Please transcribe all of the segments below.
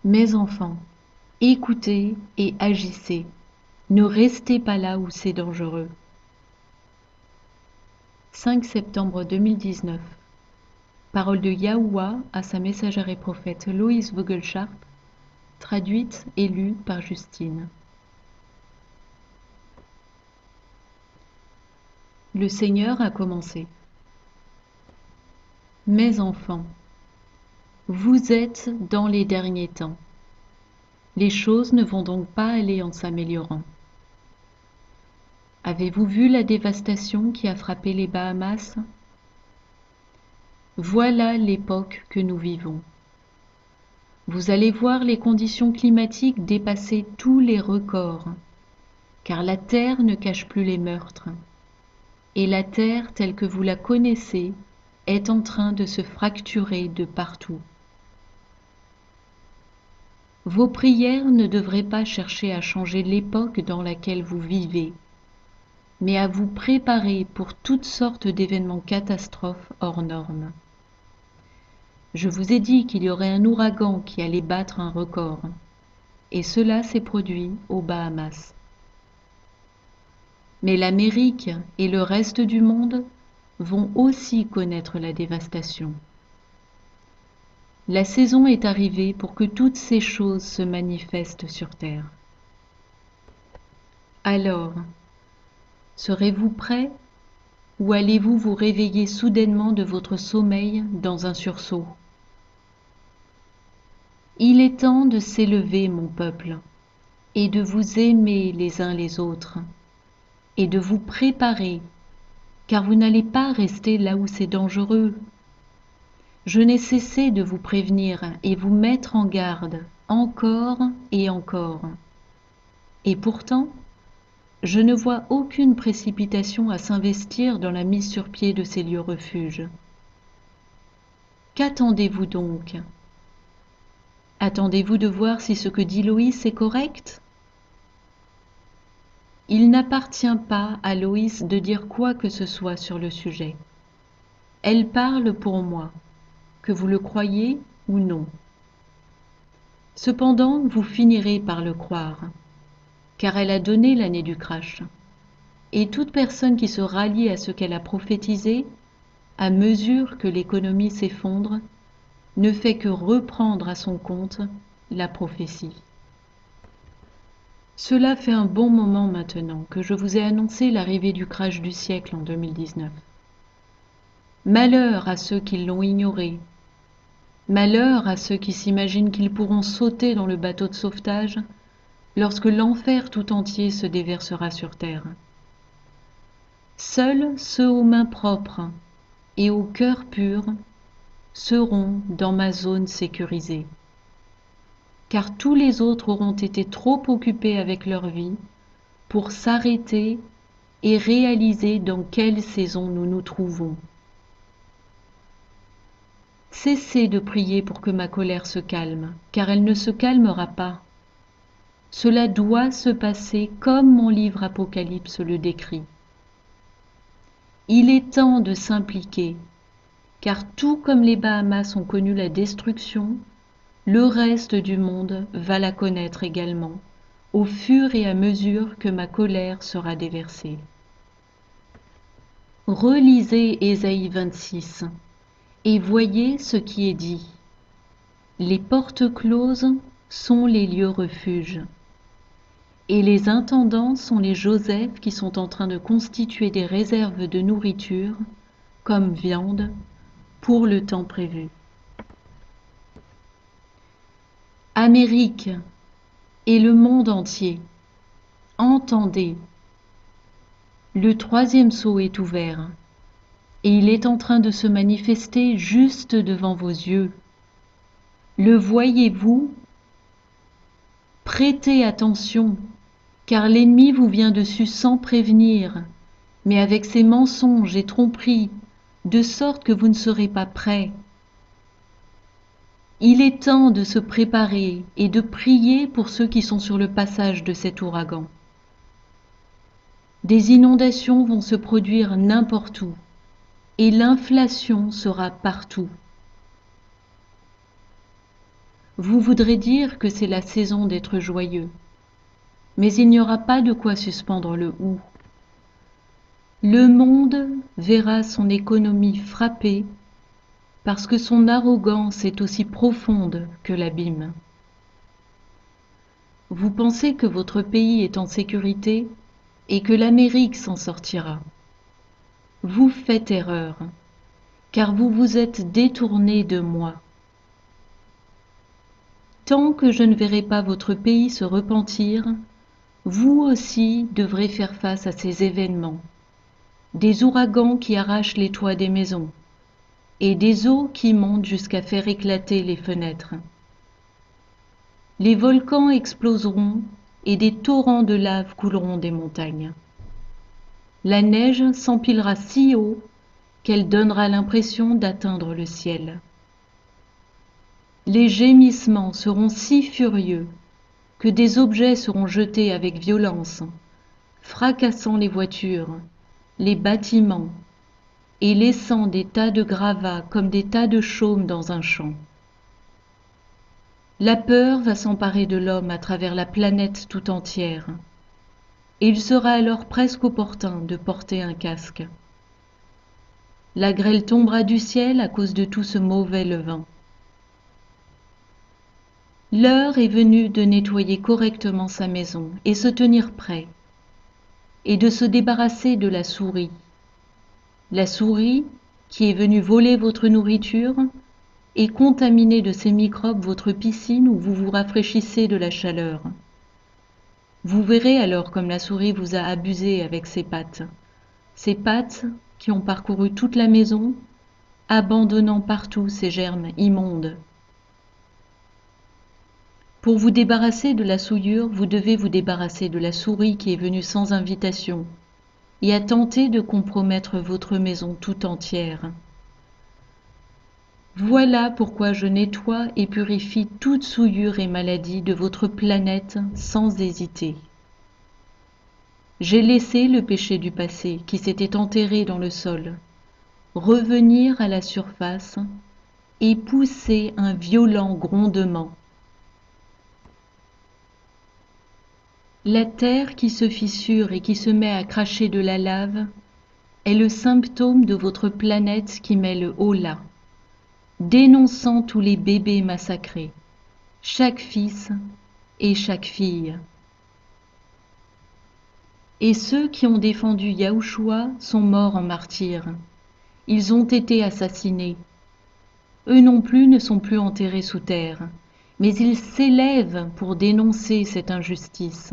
Mes enfants, écoutez et agissez. Ne restez pas là où c'est dangereux. 5 septembre 2019. Parole de Yahuwah à sa messagère et prophète Loïs Vogelsharp, traduite et lue par Justine. Le Seigneur a commencé. Mes enfants, vous êtes dans les derniers temps. Les choses ne vont donc pas aller en s'améliorant. Avez-vous vu la dévastation qui a frappé les Bahamas? Voilà l'époque que nous vivons. Vous allez voir les conditions climatiques dépasser tous les records, car la Terre ne cache plus les meurtres. Et la Terre telle que vous la connaissez est en train de se fracturer de partout. Vos prières ne devraient pas chercher à changer l'époque dans laquelle vous vivez, mais à vous préparer pour toutes sortes d'événements catastrophes hors normes. Je vous ai dit qu'il y aurait un ouragan qui allait battre un record, et cela s'est produit aux Bahamas. Mais l'Amérique et le reste du monde vont aussi connaître la dévastation. La saison est arrivée pour que toutes ces choses se manifestent sur Terre. Alors, serez-vous prêts ou allez-vous vous réveiller soudainement de votre sommeil dans un sursaut? Il est temps de s'élever, mon peuple, et de vous aimer les uns les autres, et de vous préparer, car vous n'allez pas rester là où c'est dangereux. Je n'ai cessé de vous prévenir et vous mettre en garde, encore et encore. Et pourtant, je ne vois aucune précipitation à s'investir dans la mise sur pied de ces lieux refuges. Qu'attendez-vous donc? Attendez-vous de voir si ce que dit Loïs est correct? Il n'appartient pas à Loïs de dire quoi que ce soit sur le sujet. Elle parle pour moi, que vous le croyez ou non. Cependant, vous finirez par le croire, car elle a donné l'année du crash. Et toute personne qui se rallie à ce qu'elle a prophétisé, à mesure que l'économie s'effondre, ne fait que reprendre à son compte la prophétie. Cela fait un bon moment maintenant que je vous ai annoncé l'arrivée du crash du siècle en 2019. Malheur à ceux qui l'ont ignoré. Malheur à ceux qui s'imaginent qu'ils pourront sauter dans le bateau de sauvetage lorsque l'enfer tout entier se déversera sur terre. Seuls ceux aux mains propres et au cœur pur seront dans ma zone sécurisée, car tous les autres auront été trop occupés avec leur vie pour s'arrêter et réaliser dans quelle saison nous nous trouvons. Cessez de prier pour que ma colère se calme, car elle ne se calmera pas. Cela doit se passer comme mon livre Apocalypse le décrit. Il est temps de s'impliquer, car tout comme les Bahamas ont connu la destruction, le reste du monde va la connaître également, au fur et à mesure que ma colère sera déversée. Relisez Ésaïe 26 et voyez ce qui est dit. Les portes closes sont les lieux refuges, et les intendants sont les Joseph qui sont en train de constituer des réserves de nourriture, comme viande, pour le temps prévu. Amérique et le monde entier, entendez. Le troisième sceau est ouvert, et il est en train de se manifester juste devant vos yeux. Le voyez-vous? Prêtez attention, car l'ennemi vous vient dessus sans prévenir, mais avec ses mensonges et tromperies, de sorte que vous ne serez pas prêts. Il est temps de se préparer et de prier pour ceux qui sont sur le passage de cet ouragan. Des inondations vont se produire n'importe où, et l'inflation sera partout. Vous voudrez dire que c'est la saison d'être joyeux, mais il n'y aura pas de quoi suspendre le houx. Le monde verra son économie frappée parce que son arrogance est aussi profonde que l'abîme. Vous pensez que votre pays est en sécurité et que l'Amérique s'en sortira. Vous faites erreur, car vous vous êtes détourné de moi. Tant que je ne verrai pas votre pays se repentir, vous aussi devrez faire face à ces événements. Des ouragans qui arrachent les toits des maisons, et des eaux qui montent jusqu'à faire éclater les fenêtres. Les volcans exploseront et des torrents de lave couleront des montagnes. La neige s'empilera si haut qu'elle donnera l'impression d'atteindre le ciel. Les gémissements seront si furieux que des objets seront jetés avec violence, fracassant les voitures, les bâtiments, et laissant des tas de gravats comme des tas de chaume dans un champ. La peur va s'emparer de l'homme à travers la planète tout entière, et il sera alors presque opportun de porter un casque. La grêle tombera du ciel à cause de tout ce mauvais levain. L'heure est venue de nettoyer correctement sa maison et se tenir prêt, et de se débarrasser de la souris. La souris, qui est venue voler votre nourriture, et contaminer de ses microbes votre piscine où vous vous rafraîchissez de la chaleur. Vous verrez alors comme la souris vous a abusé avec ses pattes qui ont parcouru toute la maison, abandonnant partout ces germes immondes. Pour vous débarrasser de la souillure, vous devez vous débarrasser de la souris qui est venue sans invitation et a tenté de compromettre votre maison tout entière. Voilà pourquoi je nettoie et purifie toute souillure et maladie de votre planète sans hésiter. J'ai laissé le péché du passé qui s'était enterré dans le sol revenir à la surface et pousser un violent grondement. La terre qui se fissure et qui se met à cracher de la lave est le symptôme de votre planète qui met le holà, dénonçant tous les bébés massacrés, chaque fils et chaque fille. Et ceux qui ont défendu Yahushua sont morts en martyrs. Ils ont été assassinés. Eux non plus ne sont plus enterrés sous terre, mais ils s'élèvent pour dénoncer cette injustice.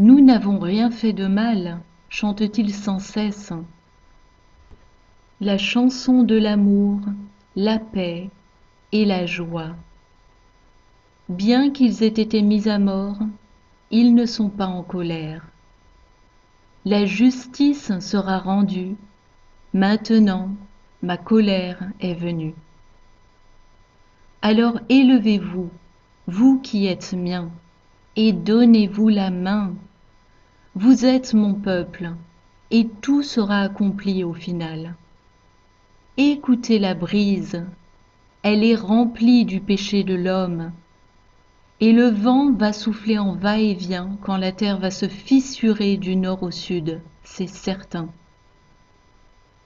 Nous n'avons rien fait de mal, chante-t-il sans cesse. La chanson de l'amour, la paix et la joie. Bien qu'ils aient été mis à mort, ils ne sont pas en colère. La justice sera rendue. Maintenant, ma colère est venue. Alors élevez-vous, vous qui êtes miens, et donnez-vous la main. Vous êtes mon peuple, et tout sera accompli au final. Écoutez la brise, elle est remplie du péché de l'homme, et le vent va souffler en va-et-vient quand la terre va se fissurer du nord au sud, c'est certain.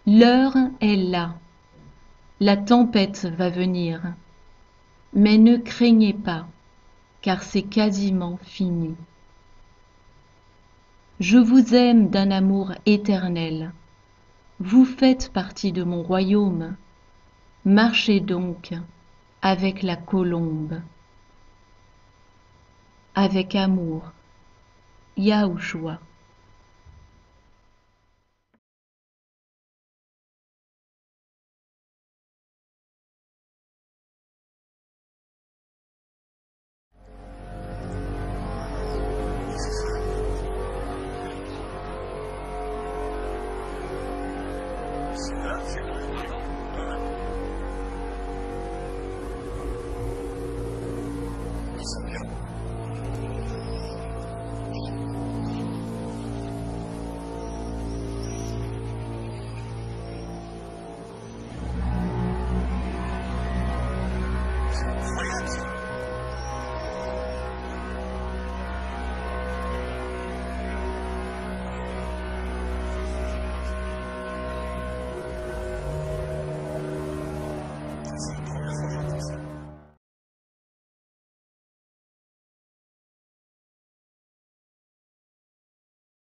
L'heure est là, la tempête va venir, mais ne craignez pas, car c'est quasiment fini. Je vous aime d'un amour éternel. Vous faites partie de mon royaume. Marchez donc avec la colombe. Avec amour, Yahushua.